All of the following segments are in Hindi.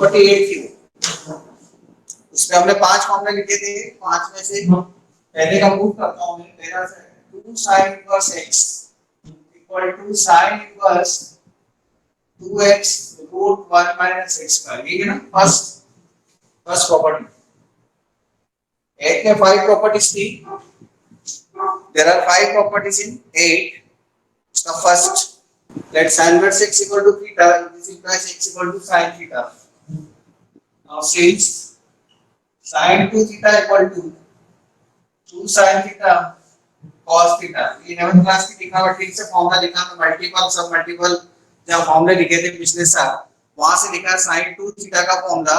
प्रॉपर्टी 8 थी, उसमें हमने 5 फॉर्मूले लिखे थे, 5 में से पहले का प्रूफ करता हूं मैं। पहला है 2 sin inverse x equal to sin inverse 2x root 1 minus x square, ये है ना फर्स्ट प्रॉपर्टी। 8 में 5 प्रॉपर्टीज थी, देयर आर 5 प्रॉपर्टीज इन 8। उसका first, let sin inverse x equal to theta, this implies x equal to sin theta. Now since sin 2 theta equal to 2 sin theta cos theta, ये 11th क्लास की लिखावट से फॉर्मूला लिखा था, मल्टीपल सब मल्टीपल जब फॉर्मूले लिखे थे पिछले साल, वहां से लिखा sin 2 थीटा का formula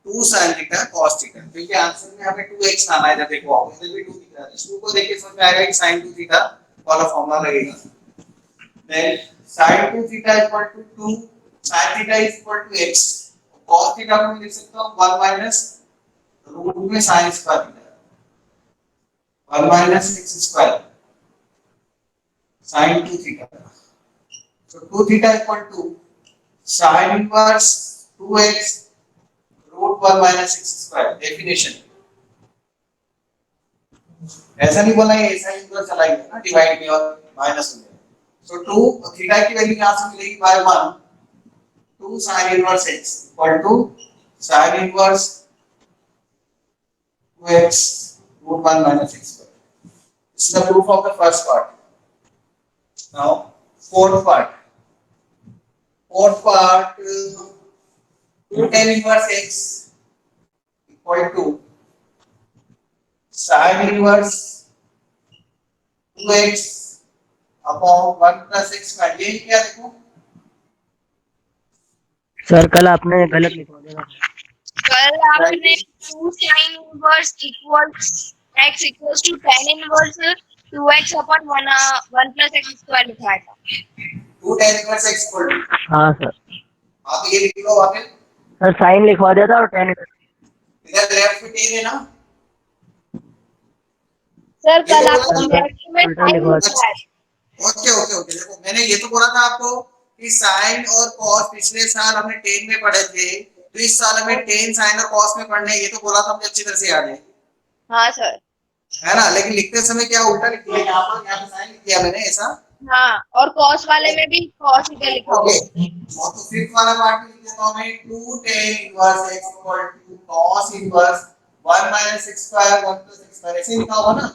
2 sin theta cos theta. क्योंकि आंसर में हमें 2x आना है, जब देखो इधर भी 2 दिख रहा है, इस 2 को देख के समझ में आएगा कि sin 2 थीटा वाला फॉर्मूला लगेगा। Then sin 2 theta equal to 2 sin theta is equal to x, cos theta को मैं लिख सकता हूँ 1 माइनस रूट में sin square theta, 1 minus x square sin 2 theta। So 2 theta equal to sin inverse 2x root 1 minus x square. Definition ऐसा नहीं बोला, ऐसा ही पूरा चलाएंगे ना, डिवाइड में और माइनस में। So 2 थीटा की वैल्यू यहां से मिलेगी bye 1, 2 sin inverse x equal to sin inverse 2x root 1 minus x square. This is the proof of the first part. Now fourth part. Fourth part, 2 tan inverse x equal to sin inverse 2x upon 1 plus x का, ये क्या देखो सर कल आपने गलत लिखवा दिया। कल आपने 2 sin inverse equals x equals to tan inverse 2x upon 1 plus x square लिखा था। 2 tan inverse x equal to, हाँ सर, आप ये लिख लो वहां पे सर साइन लिखवा दिया था और tan इधर लेफ्ट में tan है ना सर कल ये आपको लेफ्ट में उल्टा sin लिखवा लिखा है। ओके देखो मैंने ये तो बोला था आपको कि साइन और कॉस पिछले साल हमने टेन में पढ़े थे, तो इस साल हमें टेन साइन और कॉस में पढ़ने, ये तो बोला था, मुझे अच्छी तरह से याद है। हाँ सर, है ना, लेकिन लिखते समय क्या उल्टा लिख दिया, यहाँ पर साइन लिख दिया मैंने ऐसा। हाँ, और कॉस वाले में भी कॉस इधर लिखा हुआ ओके, और तो फिफ्थ वाला पार्ट में लिख देता हूं मैं 2 tan inverse x equal to cos inverse 1 minus x square 1 plus x square, ऐसे लिखा होगा ना।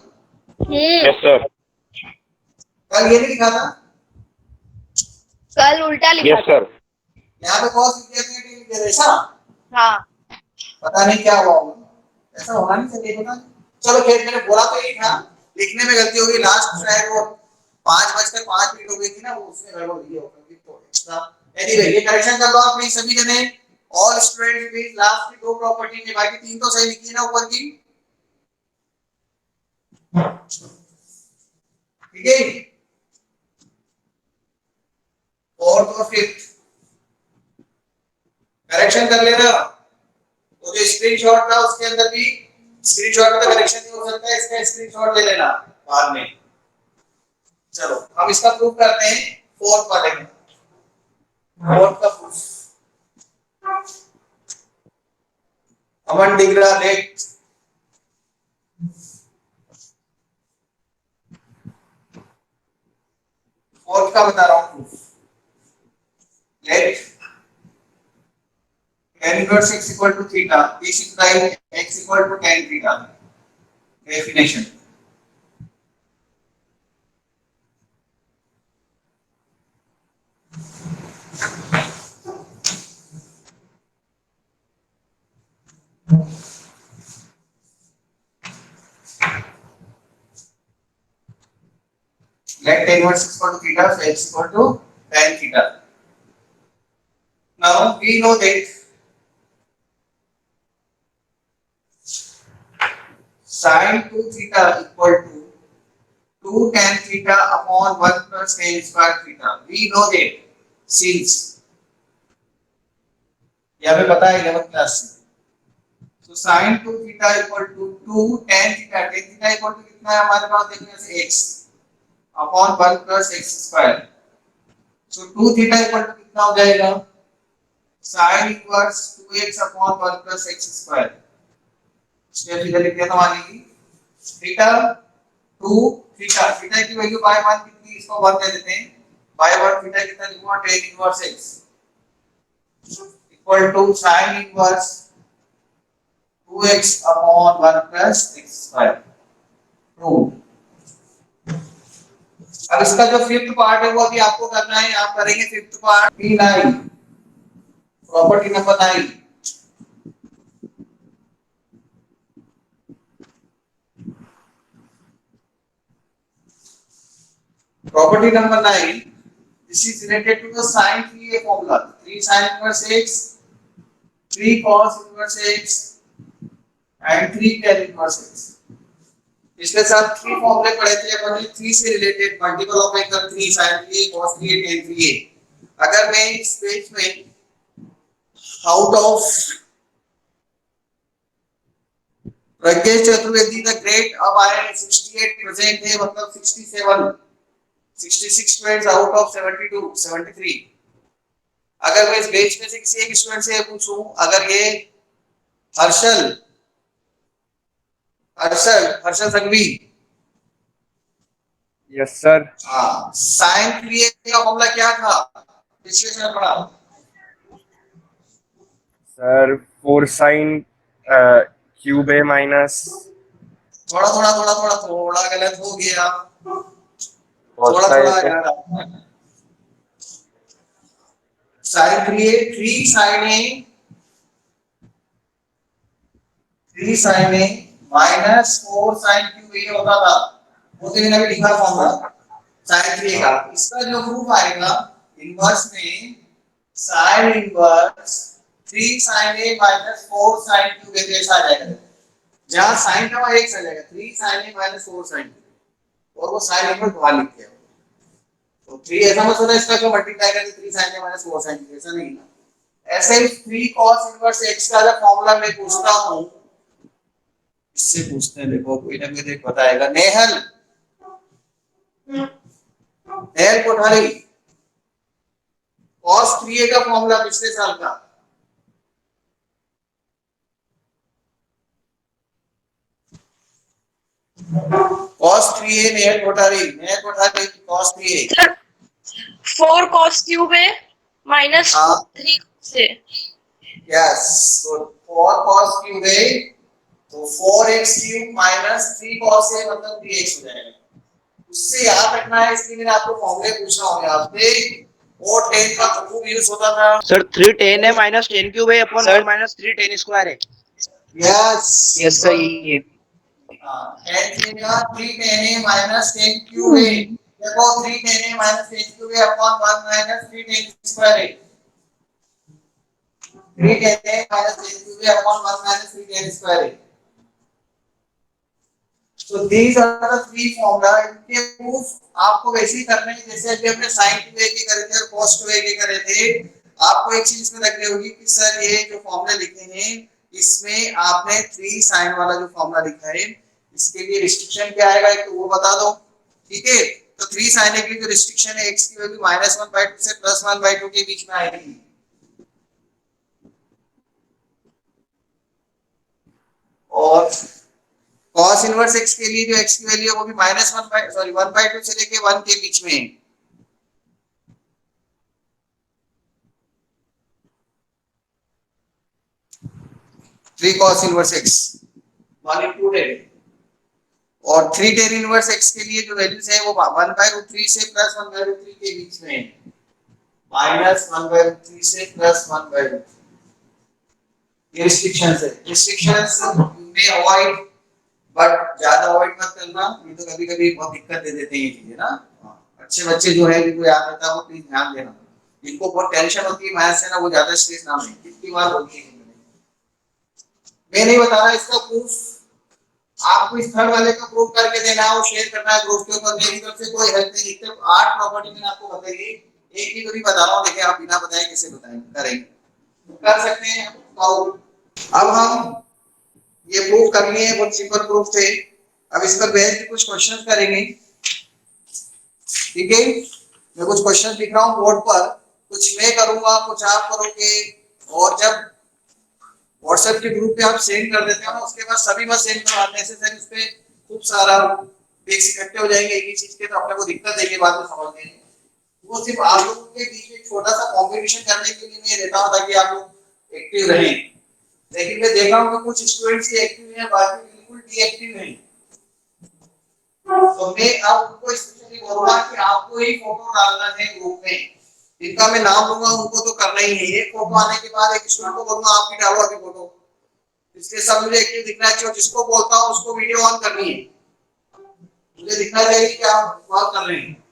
यस सर, कल ये नहीं लिखा था, कल उल्टा लिखा यस सर, यहाँ पे cos लिख दिया था, tan लिख दिया था, ऐसा। हाँ, पता नहीं क्या हुआ होगा, ऐसा होना नहीं चाहिए, पता नहीं। चलो खैर, मैंने बोला तो यही था, लिखने में गलती होगी, लास्ट शायद वो 5:05 हो गई थी ना, वो उसमें गड़बड़ हुई होगी तो एक्स्ट्रा। एनीवे ये करेक्शन कर लो आप नहीं सभी जने, ऑल स्टूडेंट्स प्लीज, लास्ट की 2 प्रॉपर्टी ने, बाकी 3 तो सही लिखी है ना ऊपर की, ठीक है। फोर्थ और फिफ्थ करेक्शन कर लेना, वो जो स्क्रीनशॉट था उसके अंदर भी स्क्रीनशॉट में करेक्शन नहीं हो सकता है, इसका स्क्रीनशॉट ले लेना बाद में। चलो हम इसका प्रूफ करते हैं फोर्थ वाले में, फोर्थ का प्रूफ। अमन डिग्रा लेट, फोर्थ का बता रहा हूं proof. Let tan inverse x equal to theta, this implies x equal to tan theta. Definition. Let tan inverse x equal to theta, so x equal to tan theta. Now we know that sin 2 theta equal to 2 tan theta upon 1 plus tan square theta. We know that since ये हमें पता है 11th क्लास से, so sin 2 theta equal to 2 tan theta, tan theta equal to कितना है हमारे पास, देखने से x upon 1 plus x square, so 2 theta equal to कितना हो जाएगा sin inverse 2x upon 1 plus x square. इसमें फिगर लिख दिया था मान लीजिए थीटा 2 थीटा थीटा की वैल्यू बाय 1 कितनी, इसको 1 दे देते हैं, बाय 1 थीटा कितना लिखूंगा tan inverse x equal to sin inverse 2x upon 1 plus x square. Prove. अब इसका जो फिफ्थ पार्ट है वो अभी आपको करना है, आप करेंगे fifth part P9 property number 9। Property number 9, this is related to the sin 3a formula, 3 sin inverse x, 3 cos inverse x and 3 tan inverse x। इसके साथ 3 फॉर्मूले पढ़े थे अपन ने, 3 से रिलेटेड मल्टीपल ऑफ एक 3 sin 3a cos 3a tan 3a। अगर मैं इस पेज में out of Pradnyesh Chaturvedi the great अब आए 68 प्रेजेंट है, मतलब 67 66 स्टूडेंट्स आउट ऑफ 72 73। अगर मैं इस बैच में से किसी एक स्टूडेंट से पूछूं, अगर ये हर्षल हर्षल हर्षल संघवी, यस सर। हाँ, साइन 3a का फॉर्मूला क्या था पिछले समय पढ़ा? सर 4 साइन क्यूब ए माइनस, थोड़ा थोड़ा थोड़ा थोड़ा थोड़ा गलत हो गया, थोड़ा थोड़ा थोड़ा यार। साइन 3a 3 साइन ए माइनस 4 साइन क्यूब ए होता था, वो तो मैंने अभी लिखा फॉर्मूला साइन 3a का। इसका जो प्रूफ आएगा इनवर्स में साइन इनवर्स 3 साइन ए माइनस 4 साइन क्यूब ए जैसा आ जाएगा, जहां साइन का एक आ जाएगा 3 साइन ए माइनस 4 साइन, और वो साइन इनवर्स बाहर लिख दिया। तो 3 ऐसा मत सोचना इसका जो मल्टीप्लाई करके 3 sin a minus 4 sin a, ऐसा नहीं ना। ऐसे ही 3 cos इनवर्स x का जब फॉर्मूला मैं पूछता हूं, इससे पूछते हैं, देखो कोई ना कोई देख बताएगा। नेहल नेहल कोठारी, cos 3a का फॉर्मूला पिछले साल का cos 3a, Nehal Kothari cos 3a 4 cos cube a minus हाँ। 3 cos a। यस, तो 4 cos क्यूब a तो 4x cube minus 3 cos a मतलब 3x हो जाएगा। उससे याद रखना है, इसलिए मैंने आपको फॉर्मूले पूछा होंगे आपसे। और 10 का खूब यूज होता था सर 3 10 है माइनस 10 क्यूब है अपॉन 1 माइनस 3 10 स्क्वायर है। यस यस सर ये 10 का 3 10 a माइनस 10 क्यूब a, देखो 3 10 a minus 10 cube a upon 1 minus 3 10 square है। 3 10 a minus 10 cube a upon 1 minus 3 10 square है। So these are the three formula। इनके प्रूफ आपको वैसे ही करने हैं जैसे अभी हमने sin 2a के करे थे और cos 2a के करे थे। आपको एक चीज में लगनी होगी कि सर ये जो फॉर्मूला लिखे हैं इसमें आपने 3 sin वाला जो फॉर्मूला लिखा है इसके लिए रिस्ट्रिक्शन क्या आएगा एक तो वो बता दो, ठीक है। तो 3 sin के लिए जो रिस्ट्रिक्शन है x की वैल्यू -1/2 से +1/2 के बीच में आएगी। और cos इनवर्स x के लिए जो x की वैल्यू है वो भी -1/2 से लेके 1 के बीच में है। Three cos inverse x 1 into 10 और 3 tan इनवर्स x के लिए जो वैल्यूज है वो 1/3 से +1/3 के बीच में है, -1/3 से +1/3। ये रिस्ट्रिक्शंस है, रिस्ट्रिक्शंस में अवॉइड, बट ज्यादा अवॉइड मत करना, नहीं तो कभी-कभी बहुत दिक्कत दे देते हैं ये चीजें ना। अच्छे बच्चे जो है जिनको याद रहता है वो प्लीज ध्यान देना, इनको बहुत टेंशन होती है मैथ्स से ना, वो ज्यादा स्ट्रेस ना लें। कितनी बार बोलती है मैं नहीं बता रहा, इसका प्रूफ आपको इस थर्ड वाले का प्रूफ करके देना है और शेयर करना है ग्रुप के ऊपर। मेरी तरफ से कोई हेल्प नहीं, सिर्फ 8 प्रॉपर्टी मैंने आपको बताई है, एक ही तो बता रहा हूं, देखिए आप बिना बताए कैसे बताएंगे, करेंगे कर सकते हैं। अब हम ये प्रूफ कर लिए, बहुत सिंपल प्रूफ थे। अब इस पर बेस्ड कुछ क्वेश्चंस करेंगे, ठीक है। मैं कुछ क्वेश्चन लिख रहा हूँ बोर्ड पर, कुछ मैं करूंगा कुछ आप करोगे, और जब व्हाट्सएप के ग्रुप पे आप सेंड कर देते हो ना, उसके बाद सभी मत सेंड करो अननेसेसरी, उस पे खूब सारा पेज इकट्ठे हो जाएंगे एक ही चीज के, तो अपने को दिक्कत देगी बाद में समझने में। वो सिर्फ आप लोगों के बीच में छोटा सा कंपटीशन करने के लिए मैं देता हूं ताकि आप लोग एक्टिव रहें। लेकिन मैं देखा हूं कि कुछ स्टूडेंट्स ही एक्टिव हैं, बाकी बिल्कुल डीएक्टिव हैं। तो मैं अब उनको स्पेशली बोलूंगा कि आपको ही फोटो डालना है ग्रुप में, जिनका मैं नाम लूंगा उनको तो करना ही है। एक फोटो आने के बाद एक स्टूडेंट को बोलूंगा आप भी डालो अभी फोटो, इसलिए सब मुझे एक्टिव दिखना चाहिए। जिसको बोलता हूँ उसको वीडियो ऑन करनी है, मुझे दिखना चाहिए कि आप बात कर रहे हैं।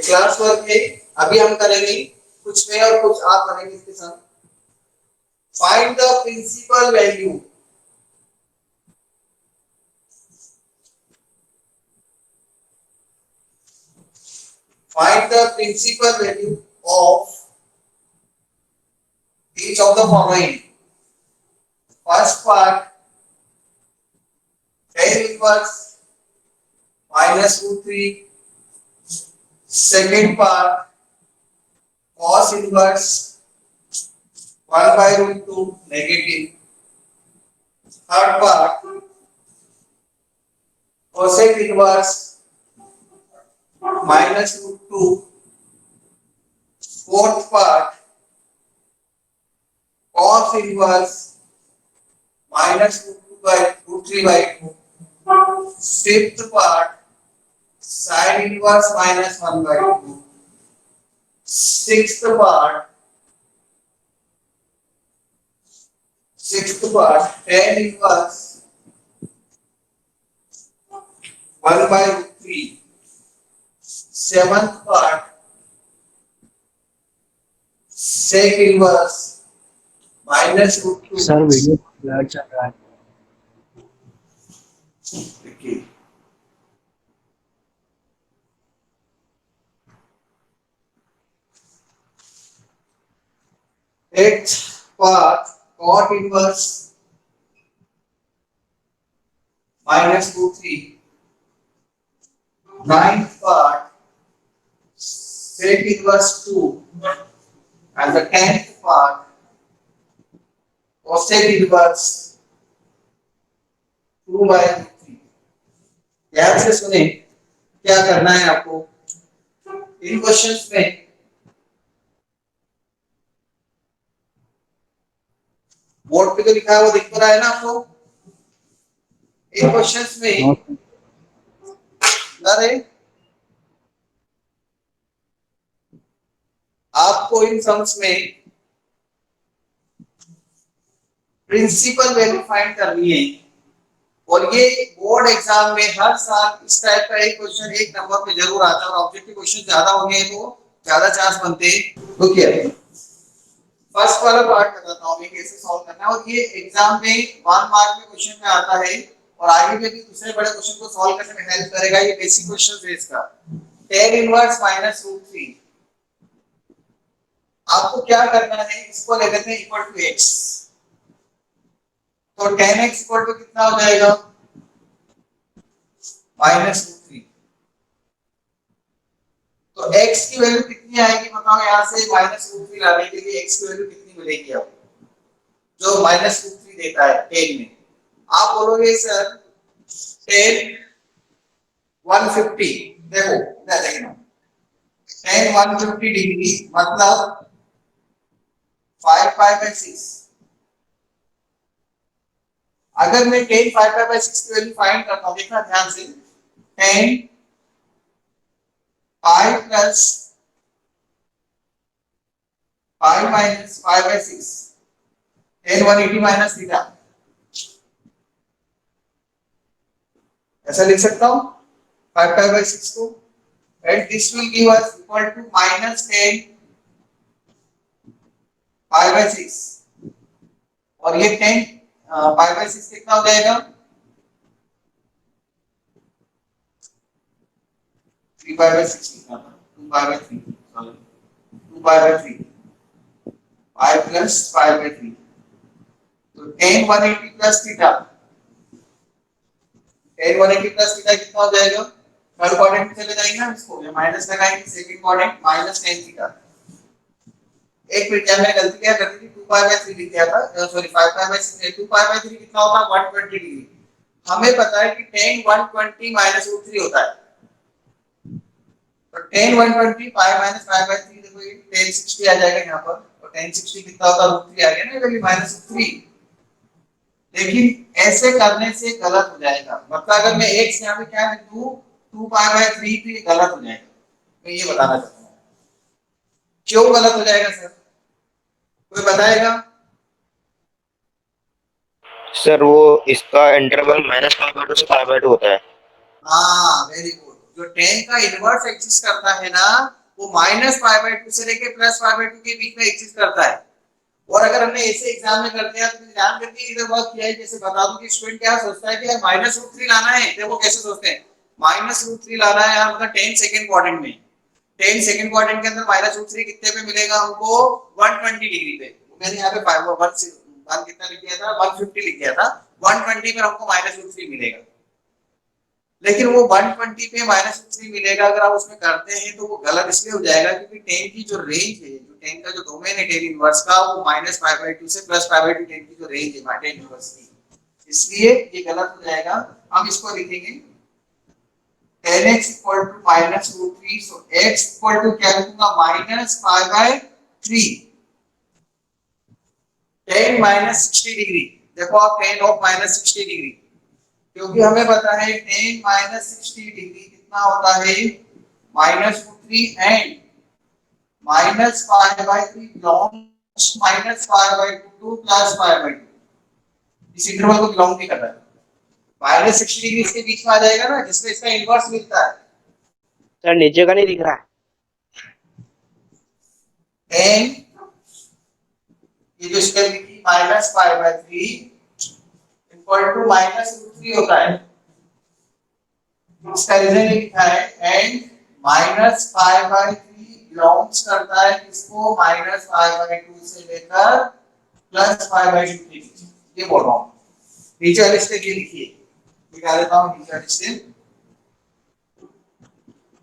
क्लास वर्क है, अभी हम करेंगे कुछ मैं और कुछ आप करेंगे इसके साथ। Find the principal value find the principal value of each of the following. First part tan inverse minus root 3. Second part cos inverse 1 by root 2 negative. Third part cosec inverse minus root 2. Fourth part cos inverse minus root 2 by root 3 by 2. Fifth part sin inverse minus 1 by 2. Sixth part tan inverse 1 by root 3. Seventh part sec inverse minus root 2. Sir video blur चल रहा है। देखिए eighth part cot inverse minus root 3. Ninth part sec inverse 2. And the 10th part cosec inverse 2 by root 3. ध्यान से सुने क्या करना है आपको इन क्वेश्चंस में। बोर्ड पे जो लिखा है वो दिख रहा है ना आपको। इन क्वेश्चंस में अरे आपको इन सम्स में प्रिंसिपल वैल्यू फाइंड करनी है। और ये बोर्ड एग्जाम में हर साल इस टाइप का एक क्वेश्चन एक नंबर पे जरूर आता है, और ऑब्जेक्टिव क्वेश्चन ज्यादा हो गए तो ज्यादा चांस बनते हैं। रुकिए फर्स्ट वाला पार्ट बताता हूँ मैं कैसे सॉल्व करना है। और ये एग्जाम में 1 मार्क में क्वेश्चन में आता है और आगे में भी दूसरे बड़े क्वेश्चन को सॉल्व करने में हेल्प करेगा। ये बेसिक क्वेश्चन है इसका। tan इनवर्स माइनस रूट 3 आपको क्या करना है, इसको ले लेते हैं इक्वल टू x। तो tan x इक्वल टू कितना हो जाएगा माइनस रूट 3। तो x की वैल्यू कितनी आएगी बताओ, यहां से माइनस रूट 3 लाने के लिए x की वैल्यू कितनी मिलेगी आपको, जो माइनस रूट 3 देता है tan में। आप बोलोगे सर tan 150, देखो इधर देखना tan 150 डिग्री मतलब 5 पाई बाय 6। अगर मैं tan 5 पाई बाय 6 की वैल्यू फाइंड करता हूं, देखना ध्यान से, tan pi plus pi minus 5 by 6 tan 180 minus theta, ऐसा लिख सकता हूं 5 पाई बाय 6 को। And this will give us equal to minus tan pi by 6 और ये tan पाई बाय 6 कितना हो जाएगा 3 पाई बाय 6 लिखना था, 2 pi by 3 sorry 2 pi by 3। Pi plus pi by 3। तो tan 180 plus theta, tan 180 plus theta कितना हो जाएगा? थर्ड क्वाड्रेंट में चले जाएंगे ना, इसको ये माइनस लगाएंगे, second quadrant minus tan theta. एक मिनट, क्या मैंने गलती क्या कर दी थी, 2 पाई बाई 3 लिख दिया था, sorry 5 pi by 6, 2 pi by 3 कितना होता है? 120 डिग्री। हमें पता है कि tan 120 माइनस रूट 3 होता है, तो tan 120 pi minus pi by 3, देखो ये tan 60 आ जाएगा यहाँ पर, और tan 60 कितना होता है? रूट 3 आ गया ना, वैल्यू माइनस रूट 3। लेकिन ऐसे करने से गलत हो जाएगा, मतलब अगर मैं x यहाँ पे क्या लिख दूं 2 पाई बाई 3, तो ये गलत हो जाएगा। मैं ये बताना चाहता हूँ क्यों गलत हो जाएगा सर, कोई बताएगा? सर वो इसका इंटरवल माइनस पाई बाई 2 से पाई बाई 2 होता है। हाँ वेरी गुड। जो tan का इनवर्स एग्जिस्ट करता है ना, वो माइनस पाई बाई 2 से लेके प्लस पाई बाई 2 के बीच में एग्जिस्ट करता है। और अगर हमने ऐसे एग्जाम में कर दिया तो ध्यान करके इधर वर्क किया है, जैसे बता दूं कि स्टूडेंट क्या सोचता है कि यार माइनस रूट 3 लाना है, देखो कैसे सोचते हैं, माइनस रूट 3 लाना है यार, मतलब 10 सेकंड क्वाड्रेंट में, 10 सेकंड क्वाड्रेंट के अंदर माइनस रूट 3 कितने पे मिलेगा हमको? 120 डिग्री पे। मैंने यहाँ पे 1 कितना लिख दिया था, 150 लिख दिया था, 120 पे हमको माइनस रूट 3 मिलेगा। लेकिन वो 120 पे माइनस रूट 3 मिलेगा, अगर आप उसमें करते हैं तो वो गलत इसलिए हो जाएगा क्योंकि tan की जो रेंज है, जो tan का जो डोमेन है tan इनवर्स का, वो माइनस पाई बाई 2 से प्लस पाई बाई 2 tan की जो रेंज है tan इनवर्स की, इसलिए ये गलत हो जाएगा। हम इसको लिखेंगे tan x equal to minus root 3, so x equal to क्या लिखूंगा? Minus pi by 3, tan minus 60 degree. देखो आप tan ऑफ माइनस 60 डिग्री, क्योंकि हमें पता है tan माइनस 60 डिग्री कितना होता है? Minus root 3 and minus pi by 3 belongs minus pi by 2 plus pi by 2, इस इंटरवल को बिलोंग नहीं कर रहा है। माइनस 60 डिग्री इसके बीच में आ जाएगा ना, जिसमें इसका इनवर्स मिलता है। सर नीचे का नहीं दिख रहा है। tan ये जो इसका लिखी minus pi by 3 equal to minus root 3 होता है, इसका रीजन ये लिखा है and minus pi by 3 belongs करता है किसको? माइनस पाई बाई 2 से लेकर प्लस पाई बाई 2 के बीच। ये बोल रहा हूँ, नीचे वाले स्टेप ये लिखिए, निकाल देता हूँ नीचे वाले स्टेप।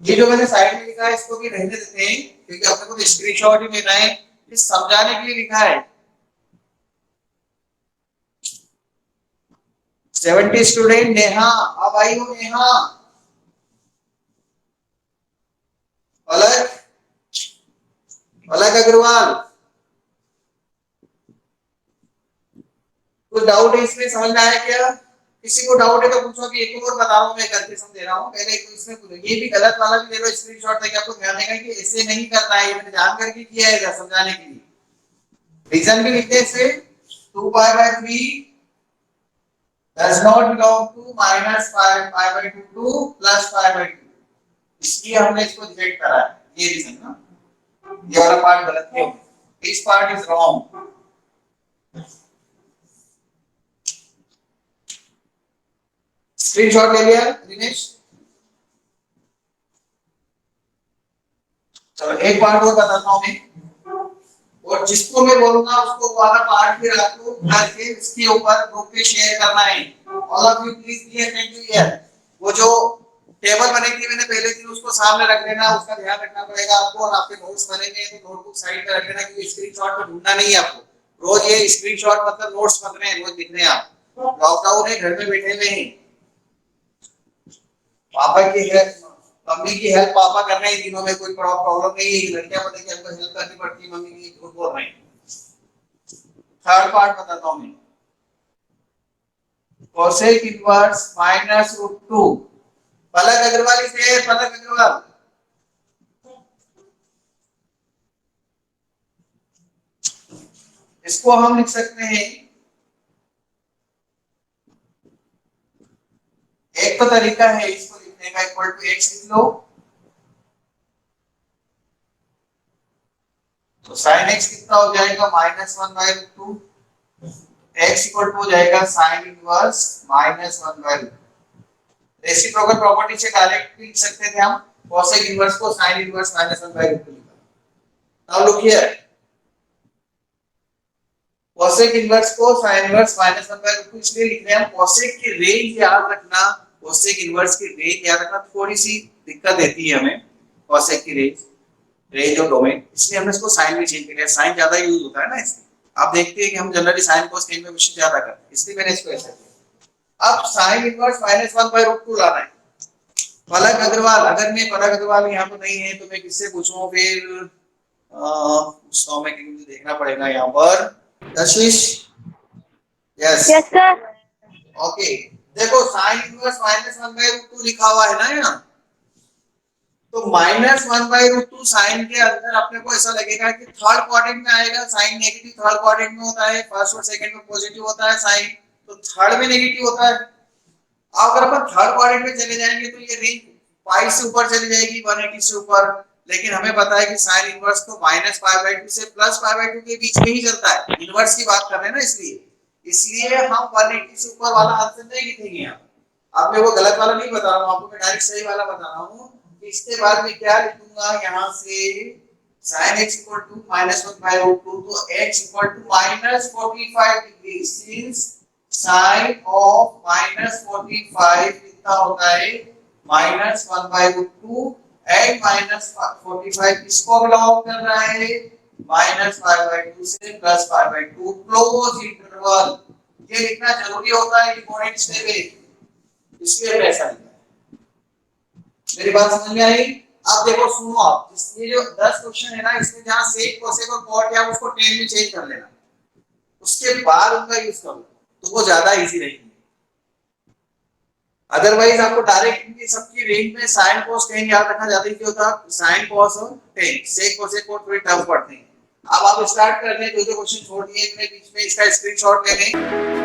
ये जो मैंने साइड में लिखा है इसको भी रहने देते हैं, क्योंकि अपने को तो स्क्रीनशॉट ही लेना है, इस समझाने के लिए लिखा है। 70 स्टूडेंट नेहा, अब आई हो नेहा, अलग अलग अग्रवाल, कुछ डाउट है इसमें, समझ में आया क्या? किसी को डाउट है तो पूछो, अभी एक और बता रहा हूँ, मैं करके समझ रहा हूँ। पहले एक इसमें पूछो, ये भी गलत वाला भी ले लो स्क्रीनशॉट, ताकि आपको ध्यान देगा कि ऐसे नहीं करना है, ये मैंने जान करके किया है समझाने के लिए। रीजन भी लिखते हैं इसे, 2 पाई by 3 does not belong to minus pi by 2 to plus pi by 2, इसलिए हमने इसको रिजेक्ट करा है, ये रीजन ना, ये वाला पार्ट गलत है, this part is wrong. Screenshot ले लिया दिनेश? चलो एक बार और बताता हूं मैं, और जिसको मैं बोलूंगा उसको वाला पार्ट फिर आपको करके इसके ऊपर ग्रुप पे शेयर करना है। All of you please be attentive here. वो जो टेबल बनी थी मैंने पहले दिन, उसको सामने रख लेना, उसका ध्यान रखना पड़ेगा आपको। और आपके नोट्स बनेंगे तो नोटबुक साइड पे रख लेना, क्योंकि स्क्रीनशॉट पे ढूंढना नहीं है आपको। रोज ये स्क्रीनशॉट मतलब नोट्स मत रहे रोज लिख रहे हैं आप, लॉकडाउन है, घर में बैठे हुए हैं। पापा की हेल्प, मम्मी की हेल्प पापा कर रहे हैं दिनों में, कोई प्रॉब्लम नहीं है। लड़कियां बोलते कि हमको हेल्प करनी पड़ती है मम्मी की, झूठ बोल रहे हैं। थर्ड पार्ट बताता हूं मैं, कोसेक इनवर्स माइनस रूट 2, पलक अग्रवाल से, पलक अग्रवाल इसको हम लिख सकते हैं, एक तो तरीका है इसको लिखने का, इक्वल टू x लिख लो, तो sin x कितना हो जाएगा? Minus 1 by root 2, x equal to हो जाएगा sin inverse minus 1 by root. Reciprocal property से डायरेक्ट लिख सकते थे हम, कोसेक इनवर्स को sin inverse minus 1 by root लिखा। Now look here, cosec inverse को साइन इनवर्स माइनस 1/√2 इसलिए लिख रहे हैं हम। कोसेक की रेंज याद रखना, कोसेक इनवर्स की रेंज याद रखना थोड़ी सी दिक्कत देती है हमें, कोसेक की रेंज और डोमेन, इसलिए हमने इसको साइन में चेंज किया। साइन ज्यादा यूज होता है ना इसलिए आप देखते हैं कि हम जनरली साइन कोस टेन में क्वेश्चन ज्यादा करते हैं, इसलिए मैंने इसको ऐसा किया। अब साइन इनवर्स माइनस 1/√2 लाना है। पलक अग्रवाल, अगर मैं पलक अग्रवाल यहाँ पे नहीं है तो मैं किससे पूछूं फिर, पूछता हूं मैं कि मुझे देखना पड़ेगा यहाँ पर। कशिश, यस यस सर। ओके, देखो साइन इनवर्स माइनस 1/√2 लिखा हुआ है ना यहाँ, तो माइनस 1/√2 साइन के अंदर अपने को ऐसा लगेगा कि थर्ड क्वाड्रेंट में आएगा। साइन नेगेटिव थर्ड क्वाड्रेंट में होता है, फर्स्ट और सेकंड में पॉजिटिव होता है साइन, तो थर्ड में नेगेटिव होता है। अगर अपन थर्ड क्वाड्रेंट में चले जाएंगे तो ये रेंज पाई से ऊपर चली जाएगी, 180 से ऊपर, लेकिन हमें पता है कि साइन इनवर्स तो माइनस पाई/2 से प्लस पाई/2 के बीच में ही चलता है, इनवर्स की बात कर रहे हैं ना, इसलिए हम 180 से ऊपर वाला आंसर नहीं लिखेंगे यहाँ। अब मैं वो गलत वाला नहीं बता रहा हूँ आपको, मैं डायरेक्ट सही वाला बता रहा हूँ। इसके बाद में क्या लिखूंगा यहाँ से, sin x equal to minus 1/√2, तो x equal to minus 45 degree, since sin of minus 45 कितना होता है minus 1/√2 and minus 45 किसको बिलोंग कर रहा है minus पाई/2 से प्लस पाई/2, क्लोज इंटरवल। ये लिखना जरूरी होता है इंपॉर्टेंट स्टेप है, इसलिए मैं ऐसा लिखा है। मेरी बात समझ में आई? अब देखो सुनो आप, ये जो 10 क्वेश्चन है ना, इसमें जहां सेक कोसेक और कॉट या उसको 10 में चेंज कर लेना, उसके बाद उनका यूज करो तो वो ज्यादा इजी रहेगी। अदरवाइज आपको डायरेक्ट इनकी सबकी रेंज में sin cos tan याद रखना ज्यादा इजी होता है। sin cos और tan, sec cosec को थोड़े टफ पड़ते हैं। अब आप स्टार्ट कर दें, जो जो क्वेश्चन छोड़ दिए इनमें बीच में इसका स्क्रीनशॉट ले लें।